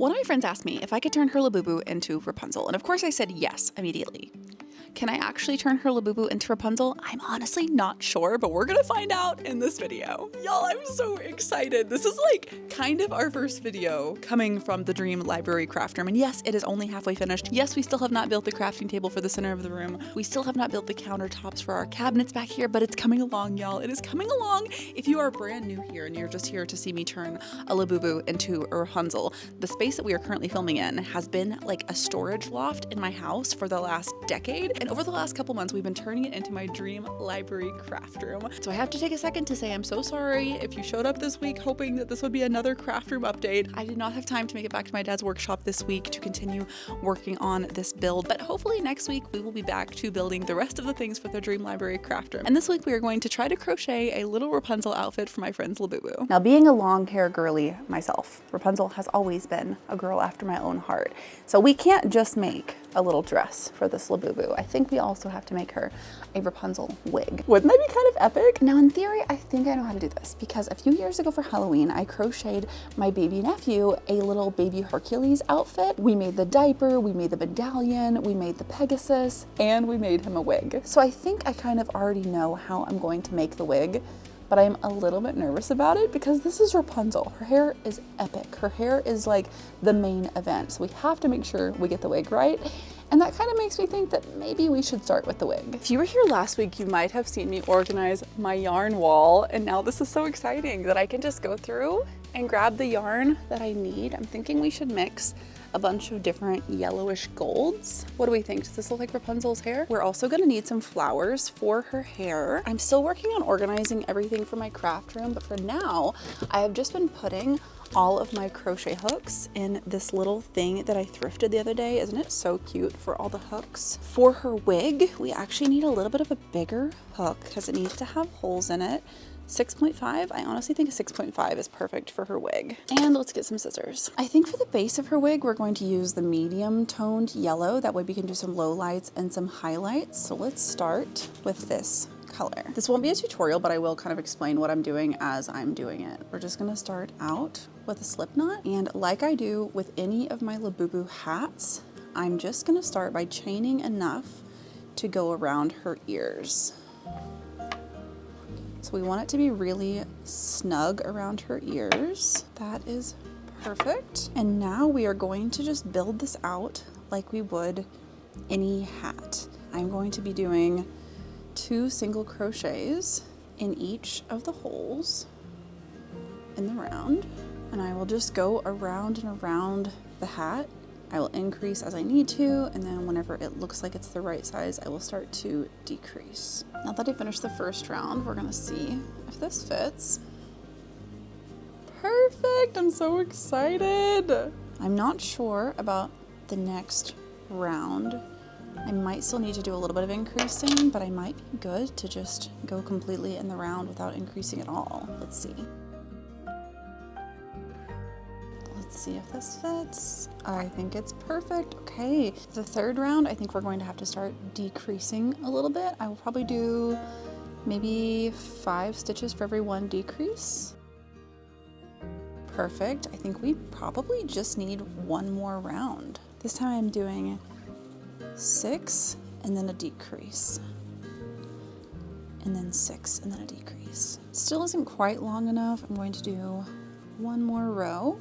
One of my friends asked me if I could turn her Labubu into Rapunzel, and of course I said yes immediately. Can I actually turn her Labubu into Rapunzel? I'm honestly not sure, but we're gonna find out in this video. Y'all, I'm so excited. This is like kind of our first video coming from the Dream Library craft room. And yes, it is only halfway finished. Yes, we still have not built the crafting table for the center of the room. We still have not built the countertops for our cabinets back here, but it's coming along, y'all. It is coming along. If you are brand new here and you're just here to see me turn a Labubu into a Rapunzel, the space that we are currently filming in has been like a storage loft in my house for the last decade. And over the last couple months, we've been turning it into my Dream Library craft room. So I have to take a second to say I'm so sorry if you showed up this week hoping that this would be another craft room update. I did not have time to make it back to my dad's workshop this week to continue working on this build, but hopefully next week we will be back to building the rest of the things for the Dream Library craft room. And this week we are going to try to crochet a little Rapunzel outfit for my friend's Labubu. Now, being a long hair girly myself, Rapunzel has always been a girl after my own heart. So we can't just make a little dress for this Labubu. I think we also have to make her a Rapunzel wig. Wouldn't that be kind of epic? Now in theory, I think I know how to do this because a few years ago for Halloween, I crocheted my baby nephew a little baby Hercules outfit. We made the diaper, we made the medallion, we made the Pegasus, and we made him a wig. So I think I kind of already know how I'm going to make the wig, but I'm a little bit nervous about it because this is Rapunzel. Her hair is epic. Her hair is like the main event. So we have to make sure we get the wig right. And that kind of makes me think that maybe we should start with the wig. If you were here last week, you might have seen me organize my yarn wall. And now this is so exciting that I can just go through and grab the yarn that I need. I'm thinking we should mix a bunch of different yellowish golds. What do we think? Does this look like Rapunzel's hair? We're also gonna need some flowers for her hair. I'm still working on organizing everything for my craft room, but for now, I have just been putting all of my crochet hooks in this little thing that I thrifted the other day. Isn't it so cute for all the hooks? For her wig, we actually need a little bit of a bigger hook because it needs to have holes in it. 6.5, I honestly think a 6.5 is perfect for her wig. And let's get some scissors. I think for the base of her wig, we're going to use the medium toned yellow. That way we can do some low lights and some highlights. So let's start with this color. This won't be a tutorial, but I will kind of explain what I'm doing as I'm doing it. We're just gonna start out with a slip knot. And like I do with any of my Labubu hats, I'm just gonna start by chaining enough to go around her ears. So we want it to be really snug around her ears. That is perfect. And now we are going to just build this out like we would any hat. I'm going to be doing 2 single crochets in each of the holes in the round. And I will just go around and around the hat. I will increase as I need to, and then whenever it looks like it's the right size, I will start to decrease. Now that I finished the first round, we're gonna see if this fits. Perfect, I'm so excited. I'm not sure about the next round. I might still need to do a little bit of increasing, but I might be good to just go completely in the round without increasing at all. Let's see. Let's see if this fits. I think it's perfect. Okay, the third round, I think we're going to have to start decreasing a little bit. I will probably do maybe 5 stitches for every 1 decrease. Perfect. I think we probably just need 1 more round. This time I'm doing 6 and then a decrease. And then 6 and then a decrease. Still isn't quite long enough. I'm going to do 1 more row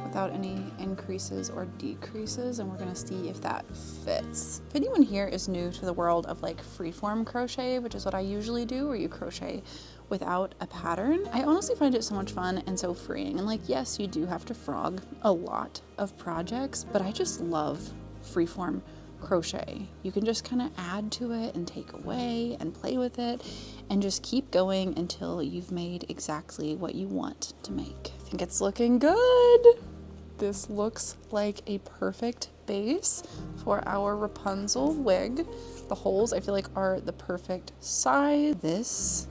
without any increases or decreases, and we're gonna see if that fits. If anyone here is new to the world of like freeform crochet, which is what I usually do, where you crochet without a pattern, I honestly find it so much fun and so freeing. And like, yes, you do have to frog a lot of projects, but I just love freeform crochet. You can just kind of add to it and take away and play with it and just keep going until you've made exactly what you want to make. I think it's looking good. This looks like a perfect base for our Rapunzel wig. The holes I feel like are the perfect size. This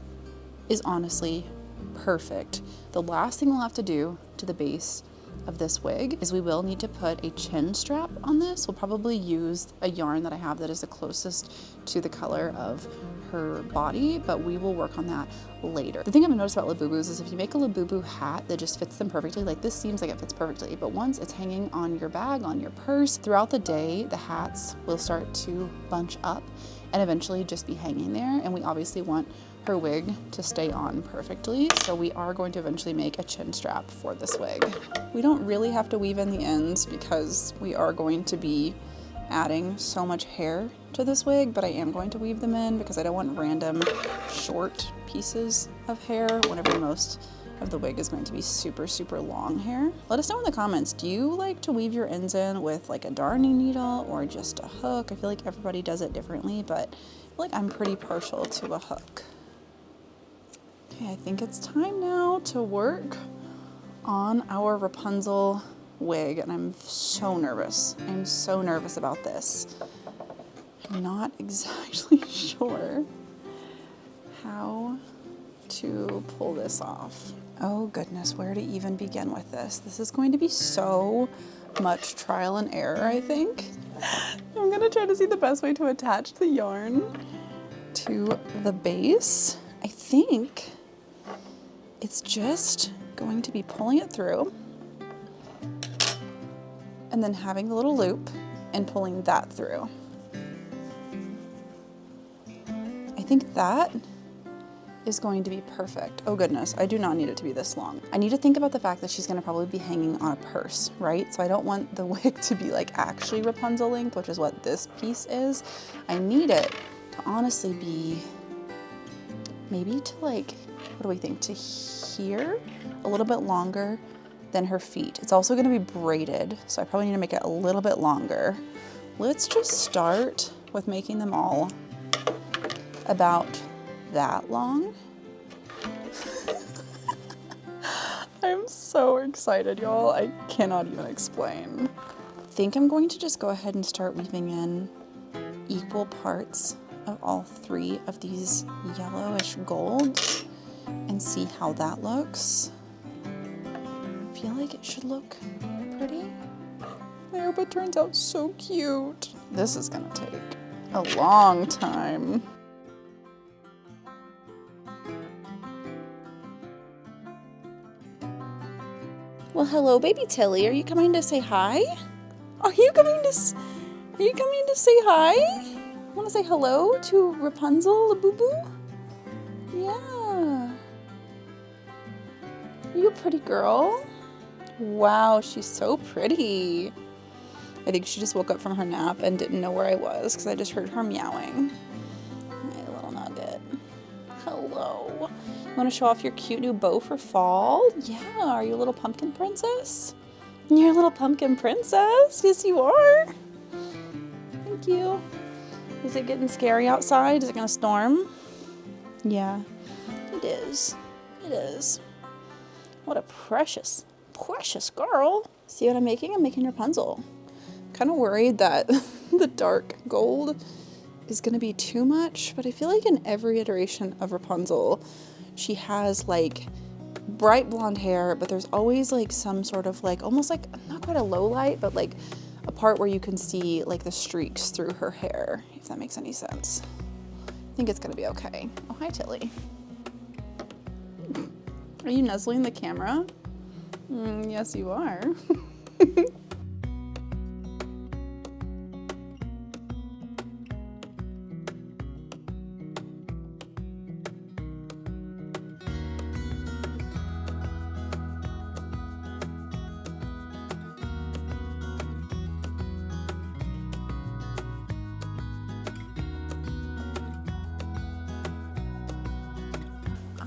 is honestly perfect. The last thing we'll have to do to the base of this wig is we will need to put a chin strap on this. We'll probably use a yarn that I have that is the closest to the color of her body, but we will work on that later. The thing I've noticed about Labubus is if you make a Labubu hat that just fits them perfectly, like this seems like it fits perfectly, but once it's hanging on your bag, on your purse, throughout the day, the hats will start to bunch up and eventually just be hanging there. And we obviously want her wig to stay on perfectly. So we are going to eventually make a chin strap for this wig. We don't really have to weave in the ends because we are going to be adding so much hair to this wig, but I am going to weave them in because I don't want random short pieces of hair whenever most of the wig is going to be super, super long hair. Let us know in the comments, do you like to weave your ends in with like a darning needle or just a hook? I feel like everybody does it differently, but I feel like I'm pretty partial to a hook. Okay, I think it's time now to work on our Rapunzel wig, and I'm so nervous. I'm so nervous about this. I'm not exactly sure how to pull this off. Oh goodness, where to even begin with this? This is going to be so much trial and error, I think. I'm gonna try to see the best way to attach the yarn to the base. I think it's just going to be pulling it through and then having the little loop and pulling that through. I think that is going to be perfect. Oh goodness, I do not need it to be this long. I need to think about the fact that she's gonna probably be hanging on a purse, right? So I don't want the wig to be like actually Rapunzel length, which is what this piece is. I need it to honestly be maybe to like, what do we think, to here? A little bit longer than her feet. It's also gonna be braided, so I probably need to make it a little bit longer. Let's just start with making them all about that long. I'm so excited, y'all. I cannot even explain. I think I'm going to just go ahead and start weaving in equal parts of all three of these yellowish golds and see how that looks. I feel like it should look pretty. I hope it turns out so cute. This is gonna take a long time. Well, hello, baby Tilly. Are you coming to say hi? Are you coming to say hi? Want to say hello to Rapunzel, Labubu? Yeah. You a pretty girl? Wow, she's so pretty. I think she just woke up from her nap and didn't know where I was because I just heard her meowing. My little nugget. Hello. You want to show off your cute new bow for fall? Yeah, are you a little pumpkin princess? You're a little pumpkin princess? Yes, you are. Thank you. Is it getting scary outside? Is it gonna storm? Yeah, it is. It is. What a precious, precious girl. See what I'm making? I'm making Rapunzel. Kind of worried that the dark gold is gonna be too much, but I feel like in every iteration of Rapunzel, she has like bright blonde hair, but there's always like some sort of like, almost like, not quite a low light, but like a part where you can see like the streaks through her hair, if that makes any sense. I think it's gonna be okay. Oh, hi Tilly. Are you nuzzling the camera? Yes, you are.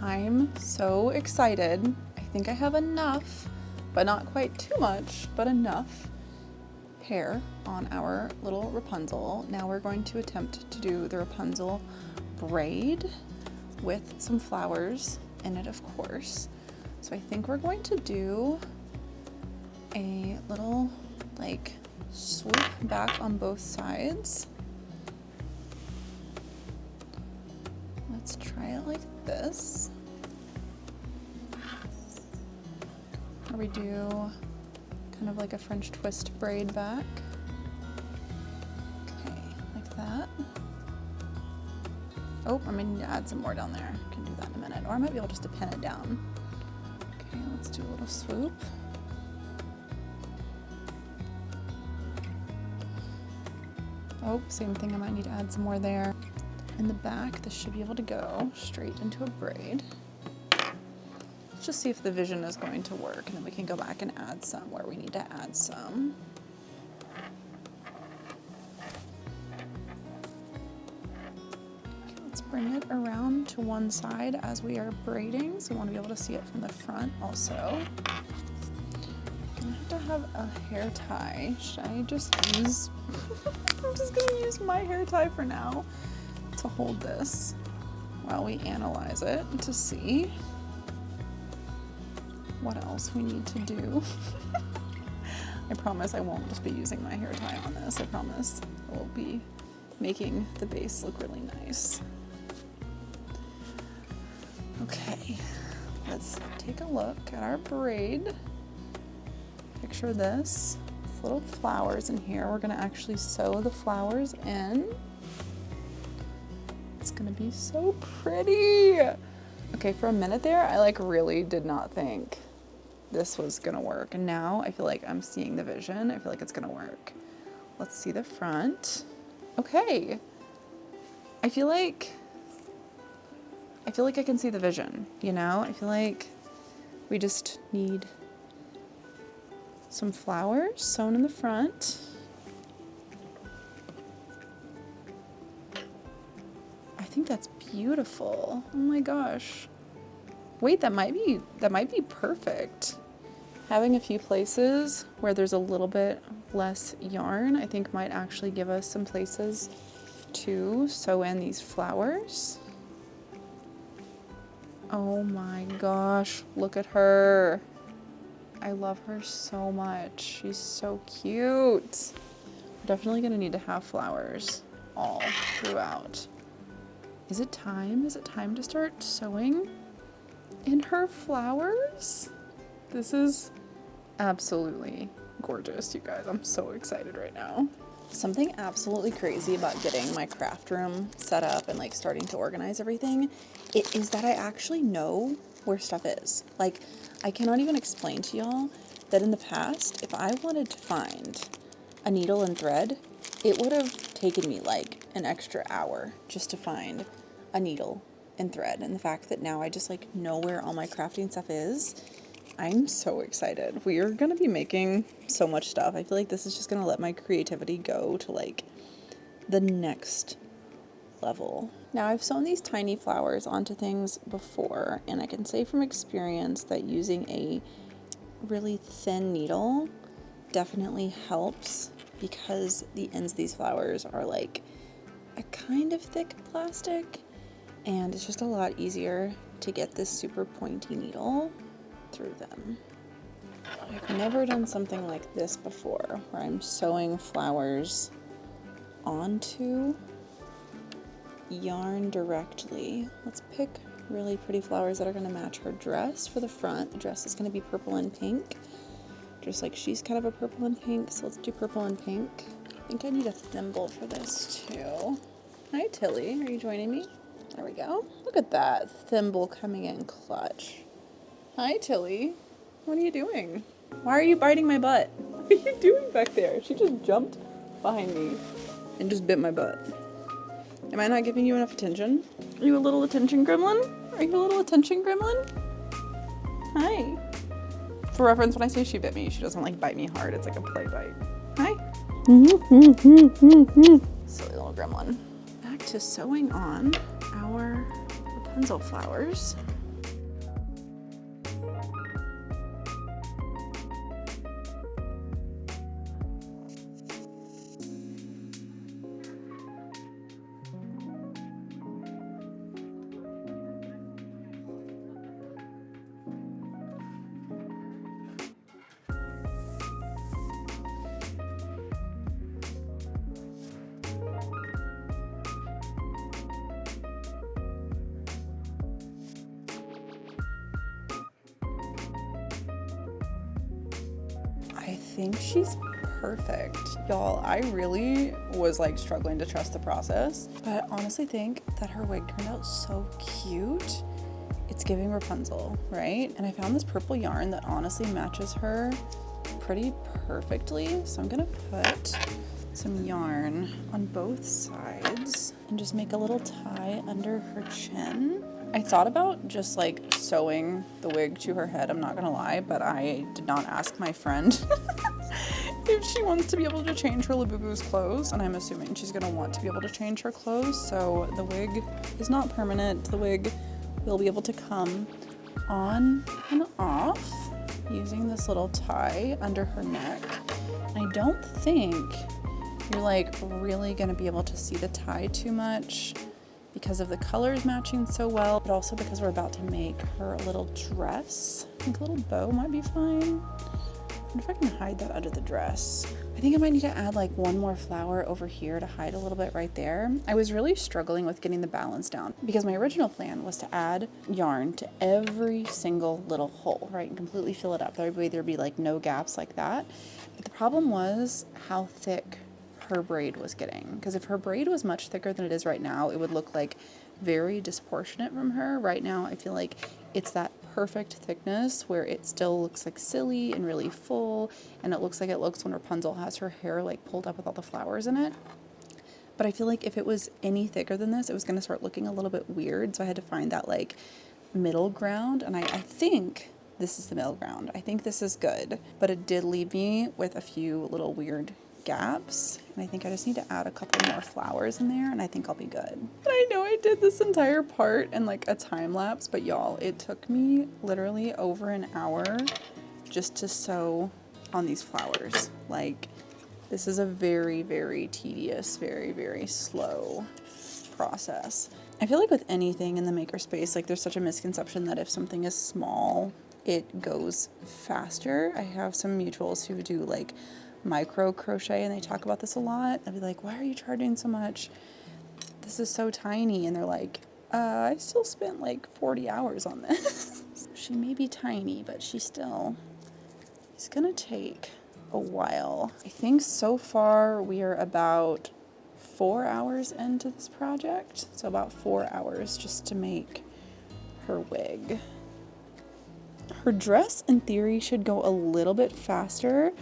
I'm so excited. I think I have enough, but not quite too much, but enough hair on our little Rapunzel. Now we're going to attempt to do the Rapunzel braid with some flowers in it, of course. So I think we're going to do a little like swoop back on both sides. Let's try it like this. Or we do kind of like a French twist braid back. Okay, like that. Oh, I may need to add some more down there. I can do that in a minute. Or I might be able just to pin it down. Okay, let's do a little swoop. Oh, same thing, I might need to add some more there. In the back, this should be able to go straight into a braid. Let's just see if the vision is going to work, and then we can go back and add some where we need to add some. Okay, let's bring it around to one side as we are braiding, so we want to be able to see it from the front also. I'm gonna have to have a hair tie. Should I just use... I'm just gonna use my hair tie for now to hold this while we analyze it to see what else we need to do. I promise I won't just be using my hair tie on this. I promise I will be making the base look really nice. Okay, let's take a look at our braid. Picture this. With little flowers in here. We're gonna actually sew the flowers in. It's gonna be so pretty. Okay, for a minute there, I like really did not think this was gonna work. And now I feel like I'm seeing the vision. I feel like it's gonna work. Let's see the front. Okay. I feel like I can see the vision, you know? I feel like we just need some flowers sewn in the front. I think that's beautiful. Oh my gosh. Wait, that might be perfect. Having a few places where there's a little bit less yarn, I think might actually give us some places to sew in these flowers. Oh my gosh, look at her. I love her so much. She's so cute. We're definitely gonna need to have flowers all throughout. Is it time? Is it time to start sewing in her flowers? This is absolutely gorgeous, you guys. I'm so excited right now. Something absolutely crazy about getting my craft room set up and like starting to organize everything, it is that I actually know where stuff is. Like, I cannot even explain to y'all that in the past, if I wanted to find a needle and thread, it would have taken me like an extra hour just to find a needle and thread. And the fact that now I just like know where all my crafting stuff is, I'm so excited. We are going to be making so much stuff. I feel like this is just going to let my creativity go to like the next level. Now I've sewn these tiny flowers onto things before, and I can say from experience that using a really thin needle definitely helps, because the ends of these flowers are like a kind of thick plastic, and it's just a lot easier to get this super pointy needle through them. I've never done something like this before, where I'm sewing flowers onto yarn directly. Let's pick really pretty flowers that are going to match her dress for the front. The dress is going to be purple and pink, just like she's kind of a purple and pink, so let's do purple and pink. I think I need a thimble for this too. Hi Tilly, are you joining me? There we go. Look at that thimble coming in clutch. Hi Tilly, what are you doing? Why are you biting my butt? What are you doing back there? She just jumped behind me and just bit my butt. Am I not giving you enough attention? Are you a little attention gremlin? Are you a little attention gremlin? Hi. For reference, when I say she bit me, she doesn't like bite me hard. It's like a play bite. Hi. Silly little gremlin. Back to sewing on our Rapunzel flowers. think she's perfect. Y'all, I really was like struggling to trust the process, but I honestly think that her wig turned out so cute. It's giving Rapunzel, right? And I found this purple yarn that honestly matches her pretty perfectly. So I'm gonna put some yarn on both sides and just make a little tie under her chin. I thought about just like sewing the wig to her head, I'm not gonna lie, but I did not ask my friend if she wants to be able to change her Labubu's clothes, and I'm assuming she's gonna want to be able to change her clothes, so the wig is not permanent. The wig will be able to come on and off using this little tie under her neck. And I don't think you're like really gonna be able to see the tie too much because of the colors matching so well, but also because we're about to make her a little dress. I think a little bow might be fine. I wonder if I can hide that under the dress. I think I might need to add like one more flower over here to hide a little bit right there. I was really struggling with getting the balance down because my original plan was to add yarn to every single little hole, right? And completely fill it up. That way there'd be like no gaps like that. But the problem was how thick her braid was getting, because if her braid was much thicker than it is right now, it would look like very disproportionate from her. Right now I feel like it's that perfect thickness where it still looks like silly and really full, and it looks like it looks when Rapunzel has her hair like pulled up with all the flowers in it. But I feel like if it was any thicker than this, it was going to start looking a little bit weird, so I had to find that like middle ground, and I think this is the middle ground. I think this is good, but it did leave me with a few little weird gaps, and I think I just need to add a couple more flowers in there and I think I'll be good. And I know I did this entire part in like a time lapse, but y'all, it took me literally over an hour just to sew on these flowers. Like, this is a very, very tedious, very, very slow process. I feel like with anything in the makerspace, like there's such a misconception that if something is small, it goes faster. I have some mutuals who do like micro crochet and they talk about this a lot. I'll be like, why are you charging so much? This is so tiny. And they're like, I still spent like 40 hours on this. She may be tiny, but she still is gonna take a while. I think so far we are about 4 hours into this project. So about 4 hours just to make her wig. Her dress in theory should go a little bit faster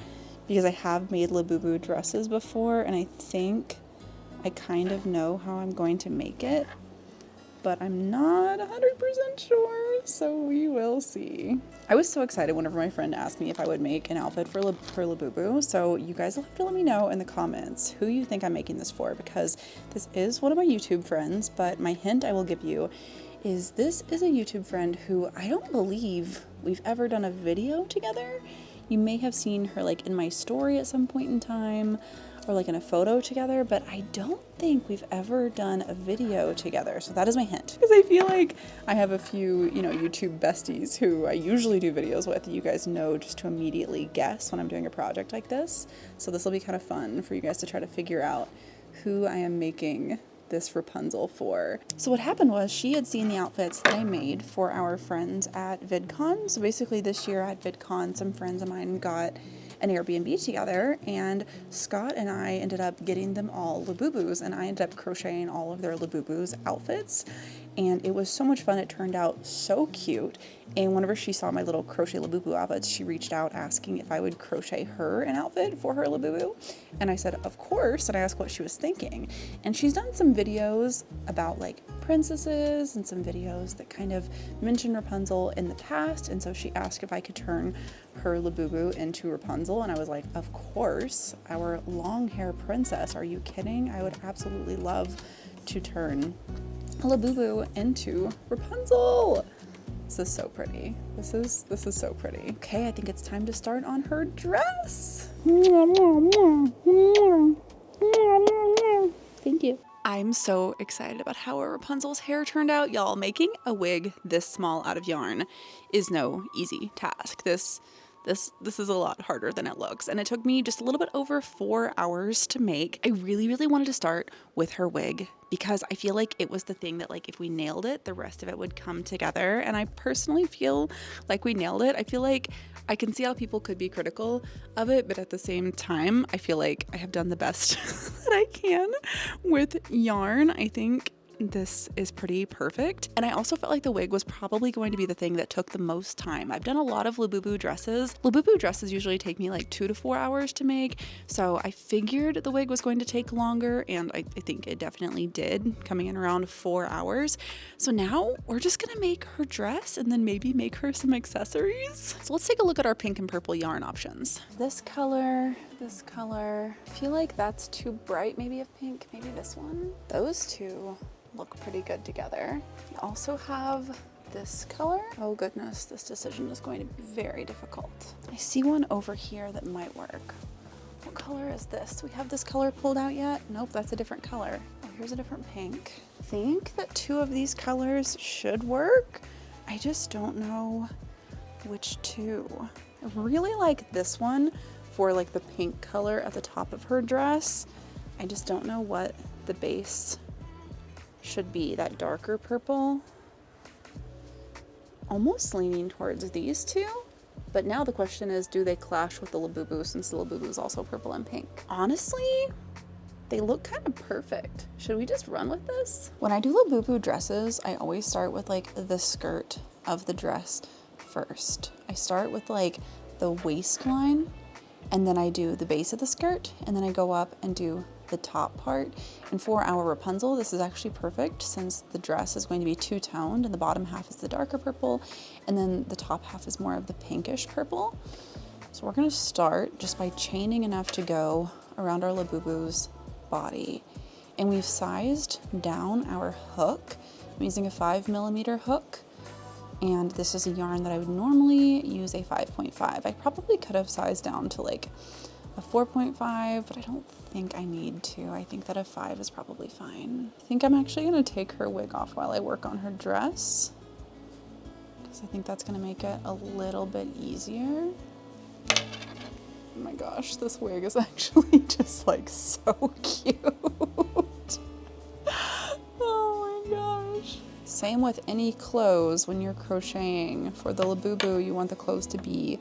because I have made Labubu dresses before and I think I kind of know how I'm going to make it, but I'm not 100% sure, so we will see. I was so excited whenever my friend asked me if I would make an outfit for Labubu, so you guys will have to let me know in the comments who you think I'm making this for, because this is one of my YouTube friends, but my hint I will give you is this is a YouTube friend who I don't believe we've ever done a video together. You may have seen her like in my story at some point in time or like in a photo together, but I don't think we've ever done a video together. So that is my hint, because I feel like I have a few, you know, YouTube besties who I usually do videos with that you guys know just to immediately guess when I'm doing a project like this. So this will be kind of fun for you guys to try to figure out who I am making this Rapunzel for. So what happened was she had seen the outfits that I made for our friends at VidCon. So basically this year at VidCon, some friends of mine got an Airbnb together, and Scott and I ended up getting them all Labubus, and I ended up crocheting all of their Labubu's outfits, and it was so much fun. It turned out so cute, and whenever she saw my little crochet Labubu outfits, she reached out asking if I would crochet her an outfit for her Labubu, and I said of course, and I asked what she was thinking. And she's done some videos about like princesses and some videos that kind of mention Rapunzel in the past, and so she asked if I could turn her Labubu into Rapunzel, and I was like, of course, our long hair princess, are you kidding? I would absolutely love to turn Labubu into Rapunzel. This is so pretty. This is so pretty. Okay, I think it's time to start on her dress. Thank you. I'm so excited about how Rapunzel's hair turned out. Y'all, making a wig this small out of yarn is no easy task. This This is a lot harder than it looks, and it took me just a little bit over 4 hours to make. I really wanted to start with her wig because I feel like it was the thing that, like, if we nailed it, the rest of it would come together, and I personally feel like we nailed it. I feel like I can see how people could be critical of it, but at the same time, I feel like I have done the best that I can with yarn. I think this is pretty perfect. And I also felt like the wig was probably going to be the thing that took the most time. I've done a lot of Labubu dresses. Labubu dresses usually take me like 2 to 4 hours to make. So I figured the wig was going to take longer, and I think it definitely did, coming in around 4 hours. So now we're just gonna make her dress and then maybe make her some accessories. So let's take a look at our pink and purple yarn options. This color. I feel like that's too bright, maybe of pink, maybe this one. Those two look pretty good together. We also have this color. Oh goodness, this decision is going to be very difficult. I see one over here that might work. What color is this? Do we have this color pulled out yet? Nope, that's a different color. Oh, here's a different pink. I think that 2 of these colors should work. I just don't know which 2. I really like this one for like the pink color at the top of her dress. I just don't know what the base should be. That darker purple, almost leaning towards these 2, but now the question is, do they clash with the Labubu, since the Labubu is also purple and pink? Honestly, they look kind of perfect. Should we just run with this? When I do Labubu dresses, I always start with like the skirt of the dress first. I start with like the waistline, and then I do the base of the skirt, and then I go up and do the top part. And for our Rapunzel, this is actually perfect since the dress is going to be two-toned, and the bottom half is the darker purple, and then the top half is more of the pinkish purple. So we're gonna start just by chaining enough to go around our Labubu's body. And we've sized down our hook. I'm using a 5mm hook, and this is a yarn that I would normally use a 5.5. I probably could have sized down to like a 4.5, but I don't think I need to. I think that a 5 is probably fine. I think I'm actually gonna take her wig off while I work on her dress, because I think that's gonna make it a little bit easier. Oh my gosh, this wig is actually just like so cute. Oh my gosh. Same with any clothes when you're crocheting. For the Labubu, you want the clothes to be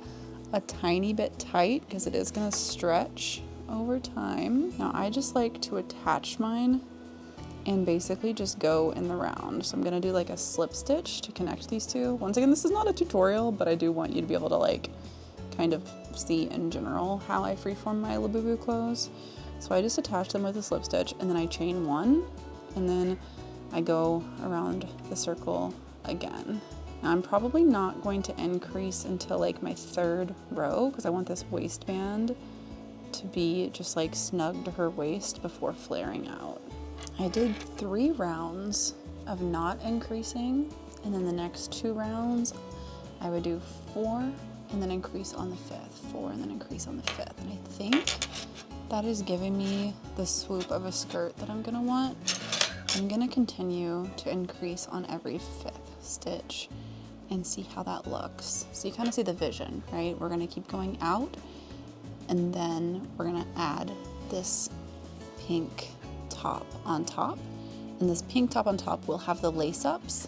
a tiny bit tight because it is going to stretch over time. Now I just like to attach mine and basically just go in the round. So I'm going to do like a slip stitch to connect these two. Once again, this is not a tutorial, but I do want you to be able to like kind of see in general how I freeform my Labubu clothes. So I just attach them with a slip stitch, and then I chain one, and then I go around the circle again. Now I'm probably not going to increase until like my 3rd row because I want this waistband to be just like snug to her waist before flaring out. I did 3 rounds of not increasing, and then the next 2 rounds I would do 4 and then increase on the 5th, 4 and then increase on the 5th. And I think that is giving me the swoop of a skirt that I'm gonna want. I'm gonna continue to increase on every 5th stitch and see how that looks. So you kind of see the vision, right? We're gonna keep going out, and then we're gonna add this pink top on top. And this pink top on top will have the lace-ups.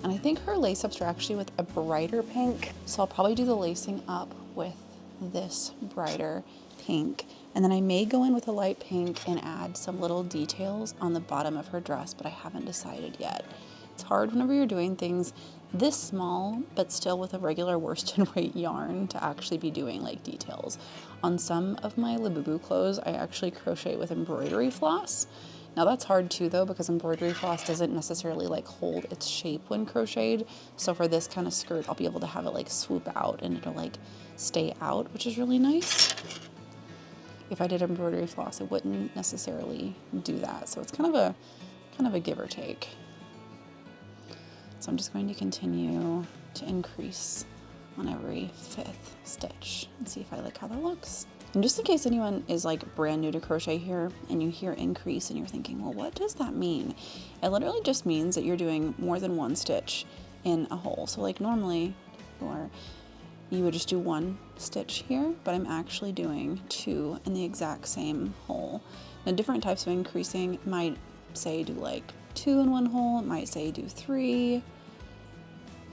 And I think her lace-ups are actually with a brighter pink. So I'll probably do the lacing up with this brighter pink. And then I may go in with a light pink and add some little details on the bottom of her dress, but I haven't decided yet. It's hard whenever you're doing things this small, but still with a regular worsted weight yarn, to actually be doing like details. On some of my Labubu clothes, I actually crochet with embroidery floss. Now that's hard too though, because embroidery floss doesn't necessarily like hold its shape when crocheted. So for this kind of skirt, I'll be able to have it like swoop out and it'll like stay out, which is really nice. If I did embroidery floss, it wouldn't necessarily do that. So it's kind of a give or take. So I'm just going to continue to increase on every 5th stitch and see if I like how that looks. And just in case anyone is like brand new to crochet here and you hear increase and you're thinking, well, what does that mean? It literally just means that you're doing more than 1 stitch in a hole. So like normally you would just do 1 stitch here, but I'm actually doing 2 in the exact same hole. Now different types of increasing might say do like 2 in 1 hole, it might say do 3,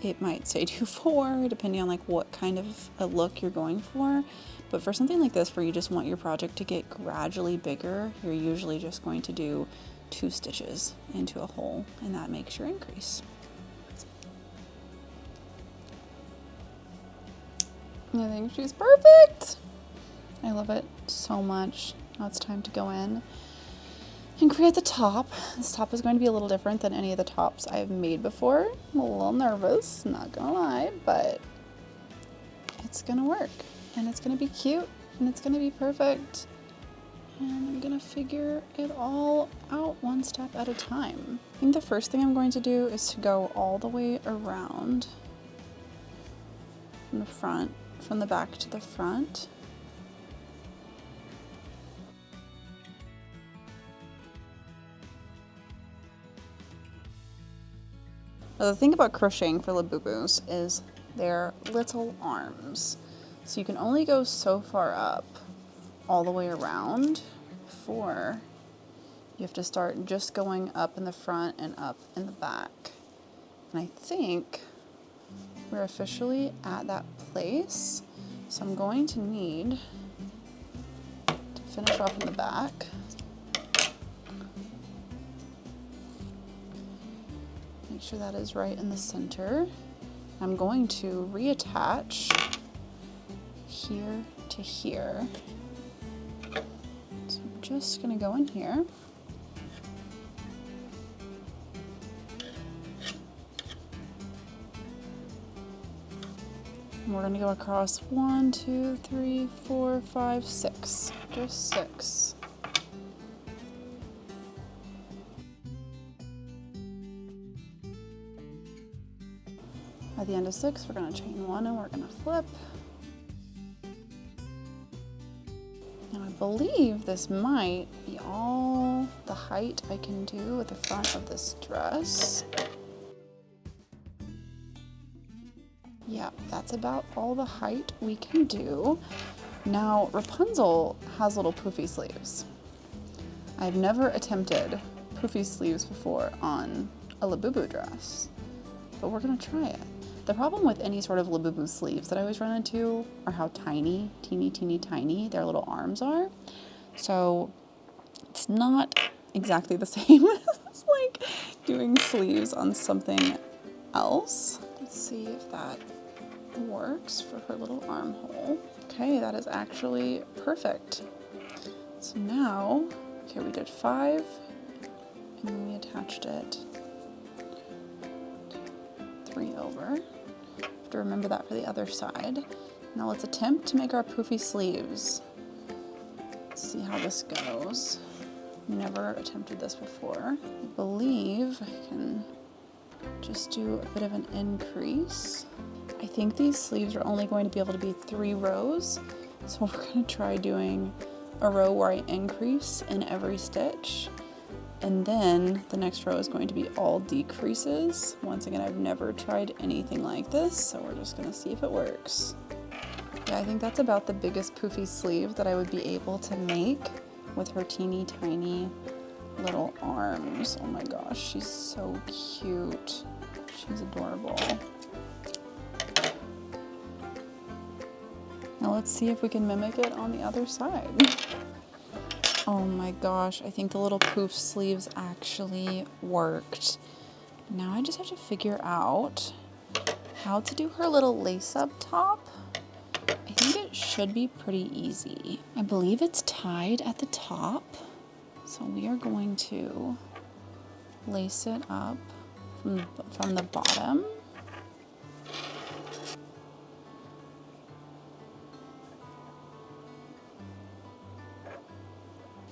it might say do 4, depending on like what kind of a look you're going for. But for something like this where you just want your project to get gradually bigger, you're usually just going to do 2 stitches into a hole, and that makes your increase. I think she's perfect. I love it so much. Now it's time to go in and create the top. This top is going to be a little different than any of the tops I've made before. I'm a little nervous, not gonna lie, but it's gonna work, and it's gonna be cute, and it's gonna be perfect. And I'm gonna figure it all out 1 step at a time. I think the first thing I'm going to do is to go all the way around from the front, from the back to the front. Now the thing about crocheting for Labubus is their little arms. So you can only go so far up all the way around before you have to start just going up in the front and up in the back. And I think we're officially at that place. So I'm going to need to finish off in the back. Make sure that is right in the center. I'm going to reattach here to here. So I'm just gonna go in here. And we're gonna go across 1, 2, 3, 4, 5, 6. Just 6. At the end of 6, we're gonna chain 1 and we're gonna flip. Now I believe this might be all the height I can do at the front of this dress. Yeah, that's about all the height we can do. Now, Rapunzel has little poofy sleeves. I've never attempted poofy sleeves before on a Labubu dress, but we're gonna try it. The problem with any sort of Labubu sleeves that I always run into are how tiny, teeny, teeny, tiny their little arms are. So it's not exactly the same as like doing sleeves on something else. Let's see if that works for her little armhole. Okay, that is actually perfect. So now, okay, we did 5 and then we attached it 3 over. Have to remember that for the other side. Now let's attempt to make our poofy sleeves. Let's see how this goes. Never attempted this before. I believe I can just do a bit of an increase. I think these sleeves are only going to be able to be 3 rows. So we're gonna try doing a row where I increase in every stitch. And then the next row is going to be all decreases. Once again, I've never tried anything like this, so we're just gonna see if it works. Yeah, I think that's about the biggest poofy sleeve that I would be able to make with her teeny tiny little arms. Oh my gosh, she's so cute. She's adorable. Now let's see if we can mimic it on the other side. Oh my gosh, I think the little poof sleeves actually worked. Now I just have to figure out how to do her little lace-up top. I think it should be pretty easy. I believe it's tied at the top, so we are going to lace it up from the bottom.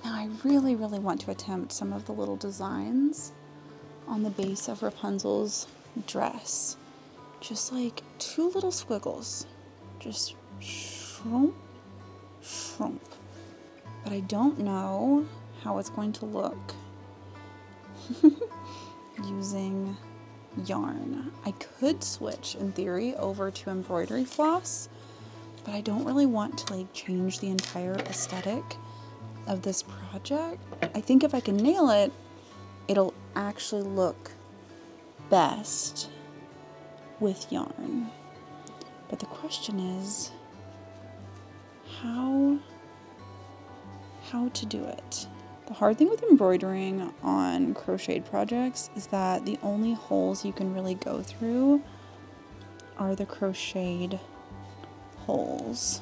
Now I really, really want to attempt some of the little designs on the base of Rapunzel's dress. Just like 2 little squiggles. Just shroom, shroom. But I don't know how it's going to look using yarn. I could switch, in theory, over to embroidery floss, but I don't really want to like change the entire aesthetic of this project. I think if I can nail it, it'll actually look best with yarn. But the question is how to do it. The hard thing with embroidering on crocheted projects is that the only holes you can really go through are the crocheted holes.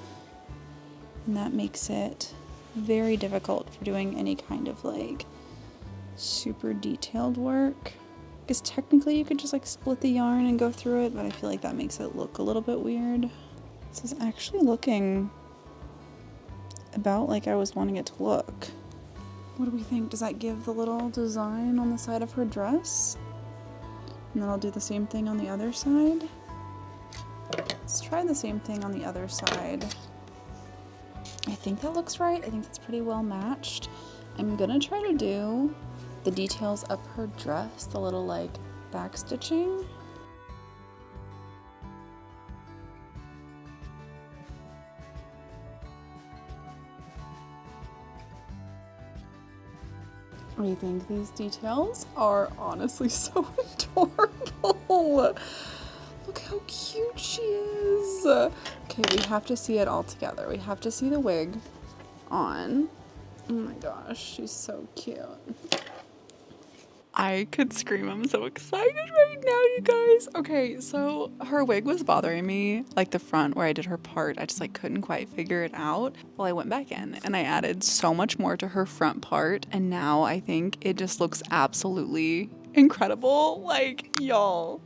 And that makes it very difficult for doing any kind of like super detailed work. Because technically you could just like split the yarn and go through it, but I feel like that makes it look a little bit weird. This is actually looking about like I was wanting it to look. What do we think? Does that give the little design on the side of her dress? And then I'll do the same thing on the other side. Let's try the same thing on the other side. I think that looks right. I think it's pretty well matched. I'm gonna try to do the details of her dress, the little like back stitching. I think these details are honestly so adorable. Look how cute she is. Okay, we have to see it all together. We have to see the wig on. Oh my gosh, she's so cute. I could scream. I'm so excited right now, you guys. Okay, so her wig was bothering me, like the front where I did her part. I just like couldn't quite figure it out. Well, I went back in and I added so much more to her front part, and now I think it just looks absolutely incredible. Like, y'all,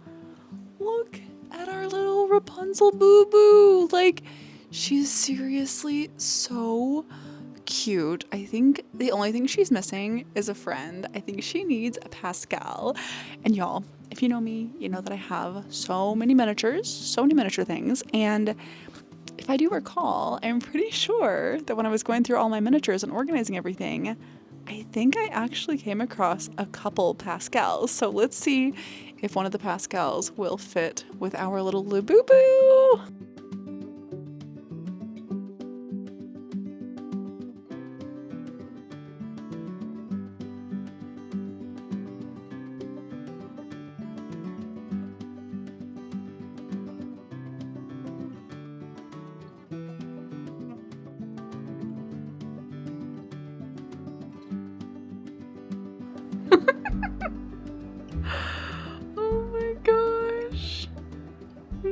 look at our little Rapunzel boo-boo. Like, she's seriously so cute. I think the only thing she's missing is a friend. I think she needs a Pascal. And y'all, if you know me, you know that I have so many miniatures, so many miniature things. And if I do recall, I'm pretty sure that when I was going through all my miniatures and organizing everything, I think I actually came across a couple Pascals. So let's see if one of the Pascals will fit with our little Labubu.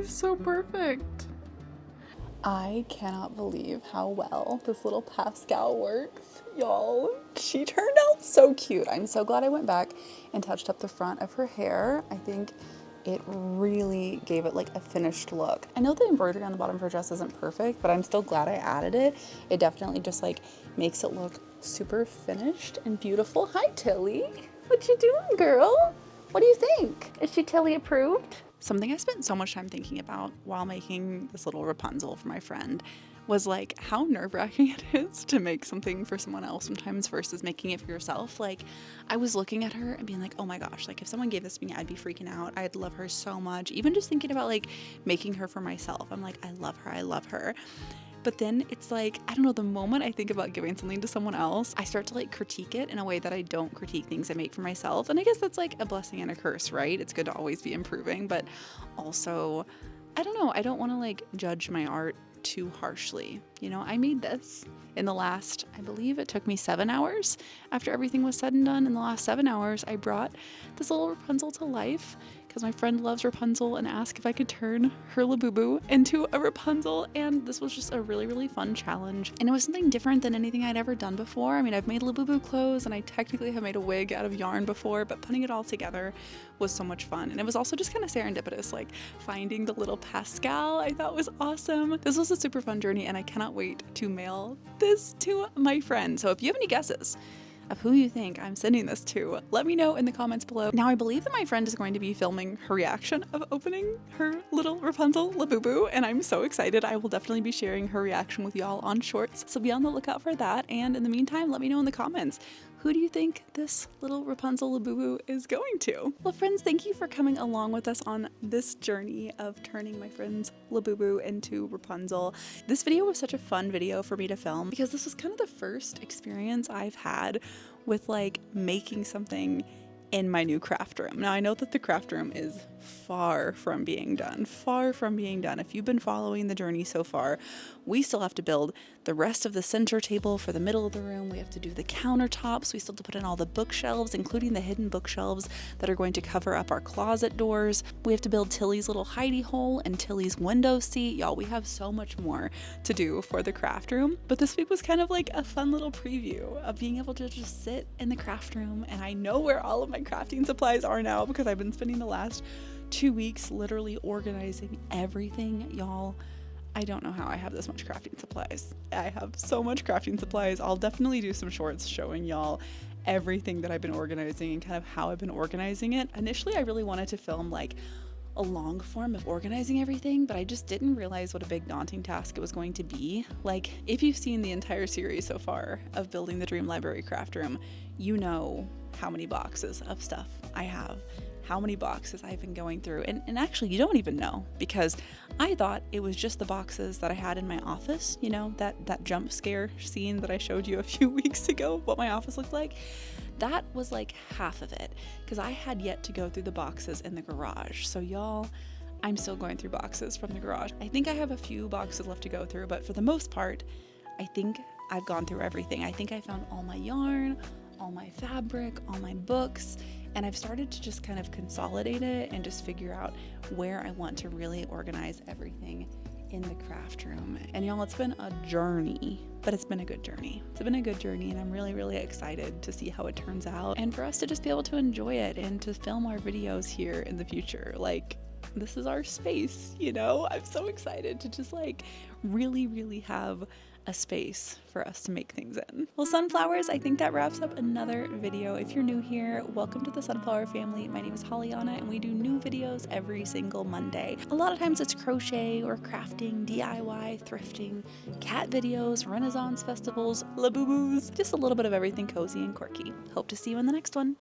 So perfect. I cannot believe how well this little Pascal works, y'all. She turned out so cute. I'm so glad I went back and touched up the front of her hair. I think it really gave it like a finished look. I know the embroidery on the bottom of her dress isn't perfect, but I'm still glad I added it. It definitely just like makes it look super finished and beautiful. Hi, Tilly. What you doing, girl? What do you think? Is she Tilly approved? Something I spent so much time thinking about while making this little Rapunzel for my friend was like how nerve-wracking it is to make something for someone else sometimes versus making it for yourself. Like, I was looking at her and being like, oh my gosh, like if someone gave this to me, I'd be freaking out. I'd love her so much. Even just thinking about like making her for myself, I'm like, I love her, I love her. But then it's like, I don't know, the moment I think about giving something to someone else, I start to like critique it in a way that I don't critique things I make for myself. And I guess that's like a blessing and a curse, right? It's good to always be improving, but also, I don't know, I don't want to like judge my art too harshly. You know, I made this in the last, I believe it took me 7 hours after everything was said and done. In the last 7 hours, I brought this little Rapunzel to life because my friend loves Rapunzel and asked if I could turn her Labubu into a Rapunzel. And this was just a really, really fun challenge. And it was something different than anything I'd ever done before. I mean, I've made Labubu clothes and I technically have made a wig out of yarn before, but putting it all together was so much fun. And it was also just kind of serendipitous, like finding the little Pascal I thought was awesome. This was a super fun journey and I cannot wait to mail this to my friend. So if you have any guesses of who you think I'm sending this to, let me know in the comments below. Now, I believe that my friend is going to be filming her reaction of opening her little Rapunzel Labubu, and I'm so excited. I will definitely be sharing her reaction with y'all on shorts, so be on the lookout for that. And in the meantime, let me know in the comments, who do you think this little Rapunzel Labubu is going to? Well, friends, thank you for coming along with us on this journey of turning my friend's Labubu into Rapunzel. This video was such a fun video for me to film because this was kind of the first experience I've had with like making something in my new craft room. Now I know that the craft room is far from being done. If you've been following the journey so far, we still have to build the rest of the center table for the middle of the room. We have to do the countertops. We still have to put in all the bookshelves, including the hidden bookshelves that are going to cover up our closet doors. We have to build Tilly's little hidey hole and Tilly's window seat. Y'all, we have so much more to do for the craft room. But this week was kind of like a fun little preview of being able to just sit in the craft room, and I know where all of my crafting supplies are now because I've been spending the last 2 weeks literally organizing everything. Y'all, I don't know how I have this much crafting supplies. I have so much crafting supplies. I'll definitely do some shorts showing y'all everything that I've been organizing and kind of how I've been organizing it. Initially, I really wanted to film like a long form of organizing everything, but I just didn't realize what a big daunting task it was going to be. Like, if you've seen the entire series so far of building the Dream Library craft room, you know how many boxes of stuff I have, how many boxes I've been going through. And actually, you don't even know, because I thought it was just the boxes that I had in my office, you know, that jump scare scene that I showed you a few weeks ago, what my office looked like. That was like half of it, because I had yet to go through the boxes in the garage. So y'all, I'm still going through boxes from the garage. I think I have a few boxes left to go through, but for the most part, I think I've gone through everything. I think I found all my yarn, all my fabric, all my books, and I've started to just kind of consolidate it and just figure out where I want to really organize everything in the craft room. And y'all, it's been a journey, but it's been a good journey. It's been a good journey, and I'm really, really excited to see how it turns out and for us to just be able to enjoy it and to film our videos here in the future. Like, this is our space, you know? I'm so excited to just like really, really have a space for us to make things in. Well, sunflowers, I think that wraps up another video. If you're new here, welcome to the Sunflower family. My name is Hollyana, and we do new videos every single Monday. A lot of times it's crochet or crafting, DIY, thrifting, cat videos, Renaissance festivals, Labubus, just a little bit of everything cozy and quirky. Hope to see you in the next one.